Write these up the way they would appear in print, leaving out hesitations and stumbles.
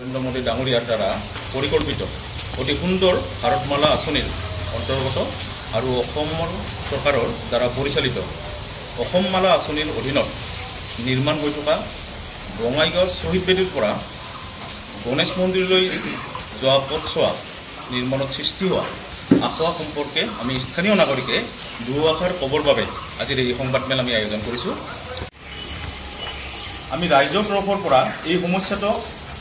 নৰেন্দ্ৰ মোদী ডাঙৰীয়াৰ দ্বাৰা পৰিকল্পিত অতি সুন্দৰ ভাৰতমালা আঁচনিৰ অন্তৰ্গত আৰু অসমৰ চৰকাৰৰ দ্বাৰা পৰিচালিত অসমমালা আঁচনিৰ অধীনত নিৰ্মাণ হৈ থকা বঙাইগাঁৱৰ শ্বহীদ বেদীৰ পৰা গণেশ মন্দিৰলৈ যোৱা পথছোৱা নিৰ্মাণত সৃষ্টি হোৱা আশা সম্পৰ্কে আমি স্থানীয় নাগৰিকে দুআষাৰ ক'বৰ বাবে আজিৰ এই সংবাদমেল আমি আয়োজন কৰিছোঁ। আমি ৰাইজৰ তৰফৰ পৰা এই সমস্যাটো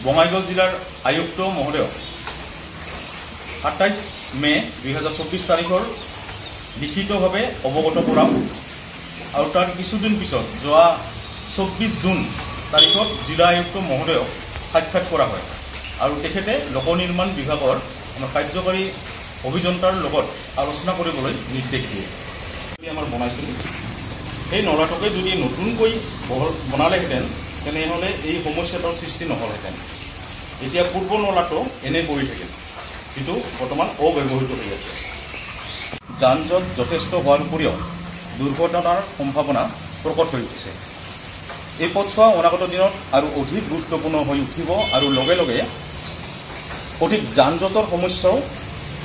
বঙাইগাঁও জিলাৰ আয়ুক্ত মহোদয়ক ২৭ মে ২০২৪ তাৰিখৰ লিখিতভাৱে অৱগত কৰাম আৰু তাৰ কিছুদিন পিছত যোৱা ২৪ জুন তাৰিখত জিলা আয়ুক্ত মহোদয়ক সাক্ষাৎ কৰা হয় আৰু তেখেতে লোক নিৰ্মাণ বিভাগৰ আমাৰ কাৰ্যকাৰী অভিযন্তাৰ লগত আলোচনা কৰিবলৈ নিৰ্দেশ দিয়ে। আমাৰ বনাইছিলোঁ সেই নলাটোকে যদি নতুনকৈ বনালেহেঁতেন তেনেহ'লে এই সমস্যাটোৰ সৃষ্টি নহ'লহেঁতেন। এতিয়া পূৰ্ব নলাটো এনে পৰি থাকিল, যিটো বৰ্তমান অব্যৱহৃত হৈ আছে। যান জঁট যথেষ্ট হোৱাৰ উপৰিও দুৰ্ঘটনাৰ সম্ভাৱনা প্ৰকট হৈ উঠিছে। এই পথছোৱা অনাগত দিনত আৰু অধিক গুৰুত্বপূৰ্ণ হৈ উঠিব আৰু লগে লগে অধিক যান জঁটৰ সমস্যাও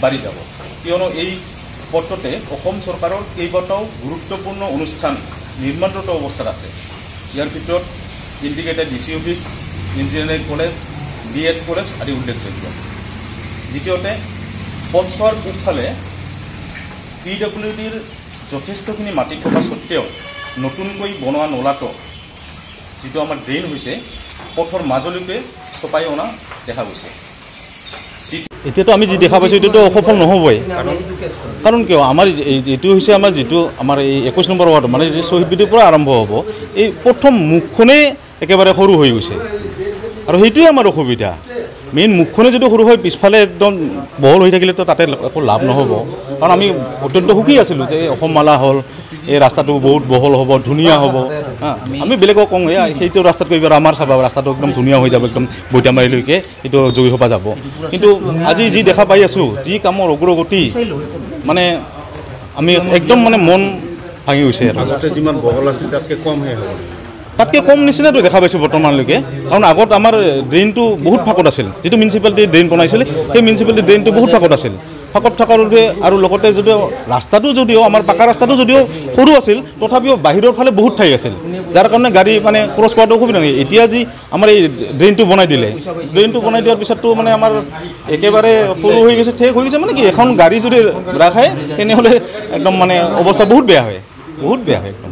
বাঢ়ি যাব, কিয়নো এই পথটোতে অসম চৰকাৰৰ কেইবাটাও গুৰুত্বপূৰ্ণ অনুষ্ঠান নিৰ্মাণৰত অৱস্থাত আছে। ইয়াৰ ভিতৰত integrated DC office, engineering college, BEd college আদি উল্লেখযোগ্য। দ্বিতীয়তে পথছোৱাৰ পূবফালে PWDৰ যথেষ্টখিনি মাটি থকা স্বত্তেও নতুনকৈ বনোৱা নলাটো যিটো আমাৰ ড্ৰেইন হৈছে পথৰ মাজলৈকে চপাই অনা দেখা গৈছে। এতিয়াতো আমি যি দেখা পাইছোঁ এইটোতো সফল নহ'বই, কাৰণ কিয় আমাৰ এইটো হৈছে যিটো আমাৰ এই ২১ নম্বৰ ৱাৰ্ড মানে যি শ্বহীদ বেদীৰ পৰা আৰম্ভ হ'ব, এই প্ৰথম মুখখনেই একেবাৰে সৰু হৈ গৈছে আৰু সেইটোৱে আমাৰ অসুবিধা। মেইন মুখখনে যদি সৰু হয় পিছফালে একদম বহল হৈ থাকিলেতো তাতে একো লাভ নহ'ব, কাৰণ আমি অত্যন্ত সুখী আছিলোঁ যে অসমমালা হ'ল, এই ৰাস্তাটো বহুত বহল হ'ব, ধুনীয়া হ'ব। আমি বেলেগক কওঁ সেইটো ৰাস্তাতকৈ এইবাৰ আমাৰ চাবা ৰাস্তাটো একদম ধুনীয়া হৈ যাব, একদম বৈতামাৰীলৈকে সেইটো জয়ী সভা যাব। কিন্তু আজি যি দেখা পাই আছোঁ, যি কামৰ অগ্ৰগতি, মানে আমি একদম মানে মন ভাঙি গৈছে। আগতে যিমান বহল আছিল তাতকৈ কমহে হ'ব, তাতকৈ কম নিচিনাটো দেখা পাইছোঁ বৰ্তমানলৈকে। কাৰণ আগত আমাৰ ড্ৰেইনটো বহুত ফাঁকত আছিল, যিটো মিউনিচিপালিটি ড্ৰেইন বনাইছিলে সেই মিউনিচিপালিটি ড্ৰেইনটো বহুত ফাঁকত আছিল। ফাঁকত থকাৰ বাবে আৰু লগতে যদিও ৰাস্তাটো যদিও আমাৰ পাকা ৰাস্তাটো যদিও সৰু আছিল, তথাপিও বাহিৰৰ ফালে বহুত ঠাই আছিল, যাৰ কাৰণে গাড়ী মানে ক্ৰছ কৰাটো অসুবিধা নহয়। এতিয়া যি আমাৰ এই ড্ৰেইনটো বনাই দিলে, ড্ৰেইনটো বনাই দিয়াৰ পিছততো মানে আমাৰ একেবাৰে সৰু হৈ গৈছে, ঠেক হৈ গৈছে। মানে কি এখন গাড়ী যদি ৰাখায় তেনেহ'লে একদম মানে অৱস্থা বহুত বেয়া হয়, বহুত বেয়া হয় একদম।